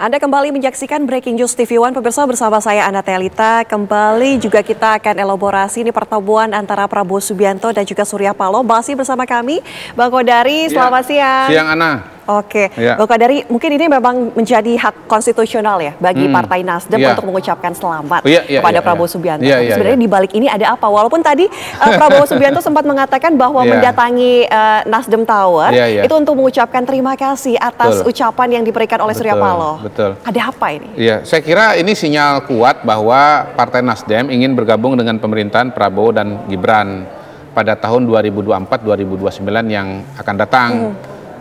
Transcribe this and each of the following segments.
Anda kembali menyaksikan Breaking News TV One, pemirsa, bersama saya Ana Telita. Kembali juga kita akan elaborasi ini pertemuan antara Prabowo Subianto dan juga Surya Paloh. Masih bersama kami, Bang Kodari, selamat siang. Siang, Ana. Oke, Bang Kodari, mungkin ini memang menjadi hak konstitusional ya bagi Partai Nasdem untuk mengucapkan selamat kepada Prabowo Subianto. Sebenarnya di balik ini ada apa? Walaupun tadi Prabowo Subianto sempat mengatakan bahwa mendatangi Nasdem Tower itu untuk mengucapkan terima kasih atas ucapan yang diberikan oleh Surya Paloh. Betul. Ada apa ini? Iya, saya kira ini sinyal kuat bahwa Partai Nasdem ingin bergabung dengan pemerintahan Prabowo dan Gibran pada tahun 2024-2029 yang akan datang.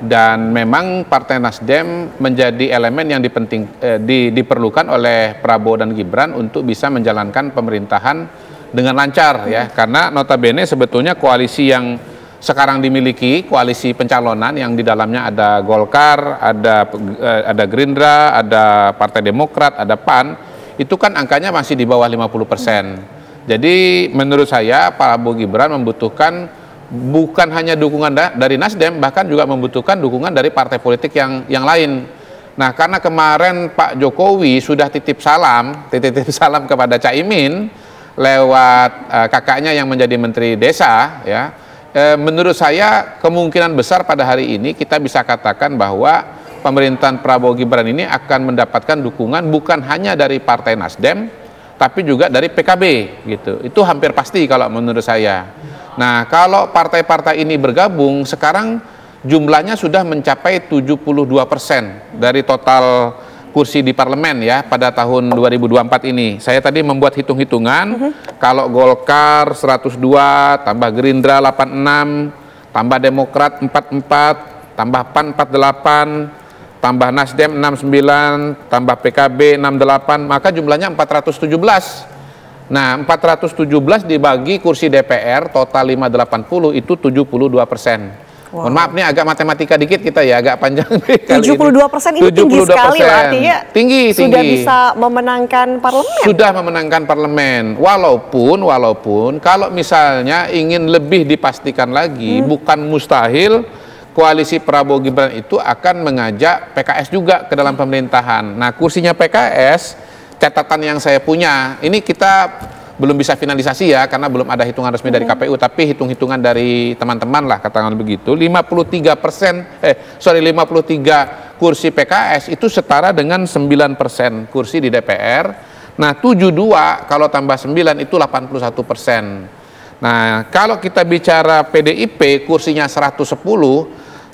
Dan memang Partai Nasdem menjadi elemen yang diperlukan oleh Prabowo dan Gibran untuk bisa menjalankan pemerintahan dengan lancar ya. Karena notabene sebetulnya koalisi yang sekarang dimiliki, koalisi pencalonan yang di dalamnya ada Golkar, ada Gerindra, ada Partai Demokrat, ada PAN, itu kan angkanya masih di bawah 50%. Jadi menurut saya Prabowo Gibran membutuhkan bukan hanya dukungan dari Nasdem, bahkan juga membutuhkan dukungan dari partai politik yang lain. Nah, karena kemarin Pak Jokowi sudah titip salam kepada Caimin lewat kakaknya yang menjadi Menteri Desa, ya. Menurut saya kemungkinan besar pada hari ini kita bisa katakan bahwa pemerintahan Prabowo Gibran ini akan mendapatkan dukungan bukan hanya dari Partai Nasdem, tapi juga dari PKB, gitu. Itu hampir pasti kalau menurut saya. Nah, kalau partai-partai ini bergabung, sekarang jumlahnya sudah mencapai 72% dari total kursi di parlemen ya pada tahun 2024 ini. Saya tadi membuat hitung-hitungan, kalau Golkar 102, tambah Gerindra 86, tambah Demokrat 44, tambah PAN 48, tambah Nasdem 69, tambah PKB 68, maka jumlahnya 417. Nah, 417 dibagi kursi DPR total 580 itu 72%. Mohon maaf nih agak matematika dikit kita ya, agak panjang nih kali 72% ini tinggi sekali loh, artinya tinggi. Sudah bisa memenangkan parlemen. Sudah memenangkan parlemen. Walaupun kalau misalnya ingin lebih dipastikan lagi, bukan mustahil koalisi Prabowo Gibran itu akan mengajak PKS juga ke dalam pemerintahan. Nah, kursinya PKS, catatan yang saya punya, ini kita belum bisa finalisasi ya, karena belum ada hitungan resmi dari KPU, tapi hitung-hitungan dari teman-teman lah, katakan begitu, 53 kursi PKS itu setara dengan 9% kursi di DPR. Nah, 72 kalau tambah 9 itu 81%. Nah, kalau kita bicara PDIP, kursinya 110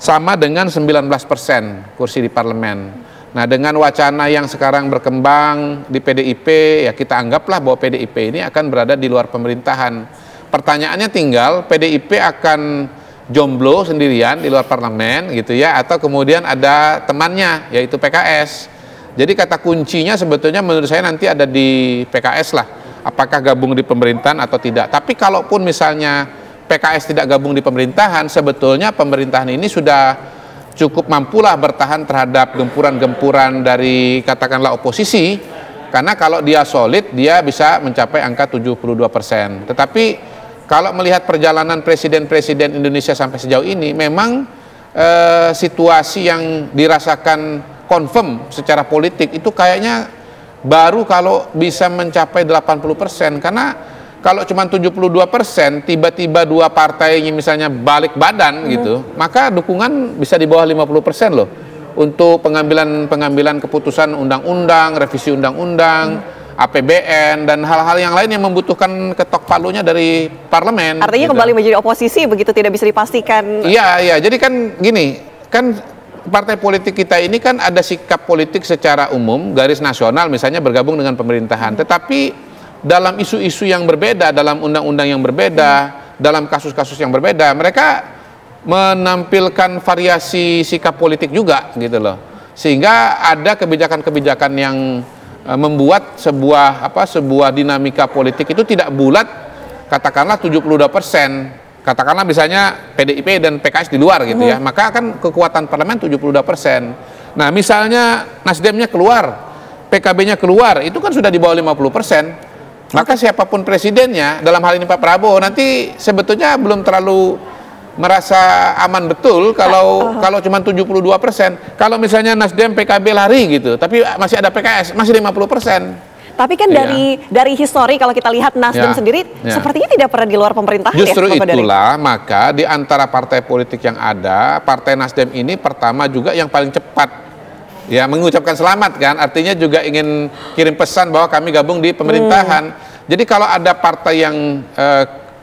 sama dengan 19% kursi di parlemen. Nah, dengan wacana yang sekarang berkembang di PDIP, ya kita anggaplah bahwa PDIP ini akan berada di luar pemerintahan. Pertanyaannya tinggal, PDIP akan jomblo sendirian di luar parlemen gitu ya, atau kemudian ada temannya yaitu PKS. Jadi kata kuncinya sebetulnya menurut saya nanti ada di PKS lah, apakah gabung di pemerintahan atau tidak. Tapi kalaupun misalnya PKS tidak gabung di pemerintahan, sebetulnya pemerintahan ini sudah cukup mampulah bertahan terhadap gempuran-gempuran dari katakanlah oposisi, karena kalau dia solid dia bisa mencapai angka 72%. Tetapi kalau melihat perjalanan presiden-presiden Indonesia sampai sejauh ini, memang situasi yang dirasakan confirm secara politik itu kayaknya baru kalau bisa mencapai 80%, karena kalau cuma 72%, tiba-tiba dua partai misalnya balik badan gitu, maka dukungan bisa di bawah 50% loh untuk pengambilan keputusan undang-undang, revisi undang-undang, APBN, dan hal-hal yang lain yang membutuhkan ketok palunya dari parlemen. Artinya gitu. Kembali menjadi oposisi begitu, tidak bisa dipastikan. Iya, jadi kan gini, kan partai politik kita ini kan ada sikap politik secara umum, garis nasional misalnya bergabung dengan pemerintahan, tetapi dalam isu-isu yang berbeda, dalam undang-undang yang berbeda, dalam kasus-kasus yang berbeda, mereka menampilkan variasi sikap politik juga gitu loh. Sehingga ada kebijakan-kebijakan yang membuat sebuah dinamika politik itu tidak bulat, katakanlah 72%. Katakanlah misalnya PDIP dan PKS di luar gitu ya, maka akan kekuatan parlemen 72%. Nah, misalnya Nasdemnya keluar, PKB-nya keluar, itu kan sudah di bawah 50%. Maka siapapun presidennya, dalam hal ini Pak Prabowo, nanti sebetulnya belum terlalu merasa aman betul kalau cuma 72%. Kalau misalnya Nasdem PKB lari gitu, tapi masih ada PKS, masih 50%. Tapi kan dari histori kalau kita lihat Nasdem sendiri sepertinya tidak pernah di luar pemerintahan. Justru itulah maka di antara partai politik yang ada, Partai Nasdem ini pertama juga yang paling cepat ya mengucapkan selamat kan, artinya juga ingin kirim pesan bahwa kami gabung di pemerintahan. Jadi kalau ada partai yang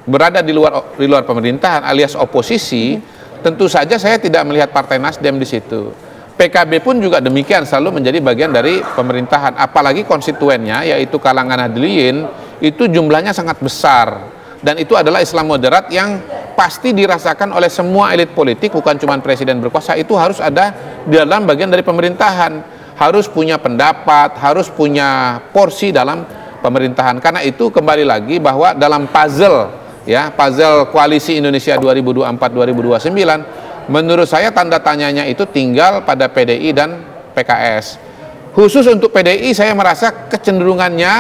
berada di luar pemerintahan alias oposisi, tentu saja saya tidak melihat Partai Nasdem di situ. PKB pun juga demikian, selalu menjadi bagian dari pemerintahan, apalagi konstituennya yaitu kalangan Nahdliyin itu jumlahnya sangat besar, dan itu adalah Islam moderat yang pasti dirasakan oleh semua elit politik, bukan cuma presiden berkuasa, itu harus ada di dalam bagian dari pemerintahan, harus punya pendapat, harus punya porsi dalam pemerintahan. Karena itu kembali lagi bahwa dalam puzzle koalisi Indonesia 2024-2029, menurut saya tanda tanyanya itu tinggal pada PDI dan PKS. Khusus untuk PDI saya merasa kecenderungannya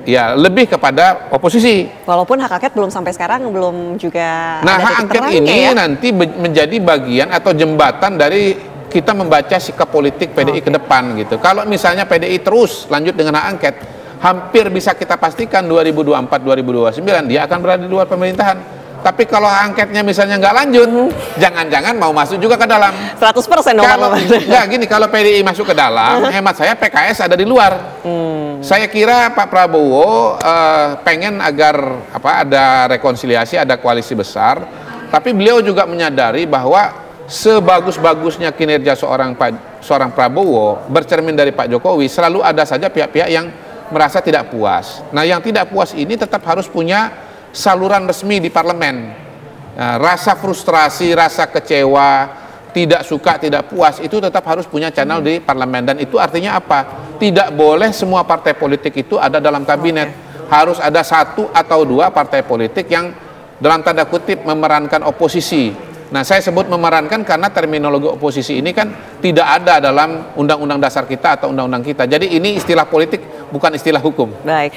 ya lebih kepada oposisi. Walaupun hak angket belum sampai sekarang belum juga. Nah, hak angket ini nanti menjadi bagian atau jembatan dari kita membaca sikap politik PDI ke depan gitu. Kalau misalnya PDI terus lanjut dengan hak angket, hampir bisa kita pastikan 2024-2029 dia akan berada di luar pemerintahan. Tapi kalau angketnya misalnya nggak lanjut, jangan-jangan mau masuk juga ke dalam. 100% dong. Kalau nggak gini, kalau PDI masuk ke dalam, hemat saya PKS ada di luar. Saya kira Pak Prabowo pengen agar ada rekonsiliasi, ada koalisi besar. Tapi beliau juga menyadari bahwa sebagus-bagusnya kinerja seorang Prabowo bercermin dari Pak Jokowi, selalu ada saja pihak-pihak yang merasa tidak puas. Nah, yang tidak puas ini tetap harus punya saluran resmi di parlemen. Nah, rasa frustrasi, rasa kecewa, tidak suka, tidak puas itu tetap harus punya channel di parlemen. Dan itu artinya apa? Tidak boleh semua partai politik itu ada dalam kabinet. Harus ada 1 atau 2 partai politik yang dalam tanda kutip memerankan oposisi. Nah, saya sebut memerankan karena terminologi oposisi ini kan tidak ada dalam undang-undang dasar kita atau undang-undang kita. Jadi ini istilah politik, bukan istilah hukum. Baik.